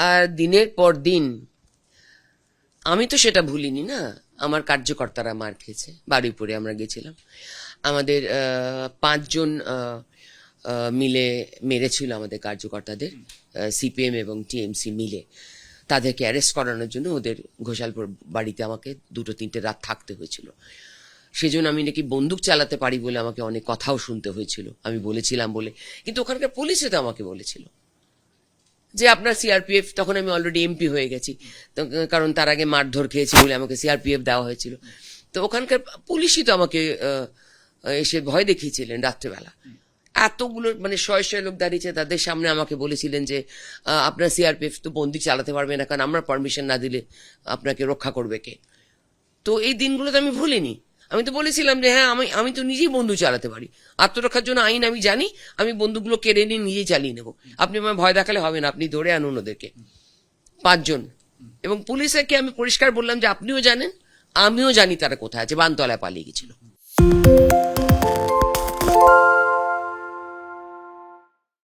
আর দিনের পর দিন আমি তো সেটা ভুলিনি না, আমার কার্যকর্তারা মার খেয়েছে। বারুইপুরে আমরা গেছিলাম, আমাদের 5 জন মিলে মেরেছিল আমাদের কার্যকর্তাদের, সিপিএম এবং টিএমসি মিলে। তাদেরকে অ্যারেস্ট করানোর জন্য ওদের ঘোষালপুর বাড়িতে আমাকে 2-3টে রাত থাকতে হয়েছিল। সেজন্য আমি নাকি বন্দুক চালাতে পারি বলে আমাকে অনেক কথাও শুনতে হয়েছিল, আমি বলেছিলাম বলে। কিন্তু ওখানকার পুলিশে তো আমাকে বলেছিল যে আপনার সিআরপিএফ, তখন আমি অলরেডি এমপি হয়ে গেছি, তো কারণ তার আগে মারধর খেয়েছি বলে আমাকে সিআরপিএফ দেওয়া হয়েছিল। তো ওখানকার পুলিশই তো আমাকে এসে ভয় দেখিয়েছিলেন রাত্রেবেলা। এতগুলো মানে 100 লোক দাঁড়িয়েছে, তাদের সামনে আমাকে বলেছিলেন যে আপনার সিআরপিএফ তো বন্দুক চালাতে পারবে না, কারণ আমরা পারমিশন না দিলে আপনাকে রক্ষা করবে কে। তো এই দিনগুলো তো আমি ভুলিনি। আমি তো বলেছিলাম যে হ্যাঁ, আমি তো নিজেই বন্দুক চালাতে পারি, আত্মরক্ষার জন্য আইন আমি জানি, আমি বন্দুকগুলো কেড়ে নিয়ে নিজেই চালিয়ে নেব। আপনি আমার ভয় দেখালে হবে না, আপনি ধরে আনুন ওদেরকে। 5 জন। এবং পুলিশকে আমি পরিষ্কার বললাম যে আপনিও জানেন, আমিও জানি তারা কোথায় আছে, বানতলায় পালিয়ে গেছিল।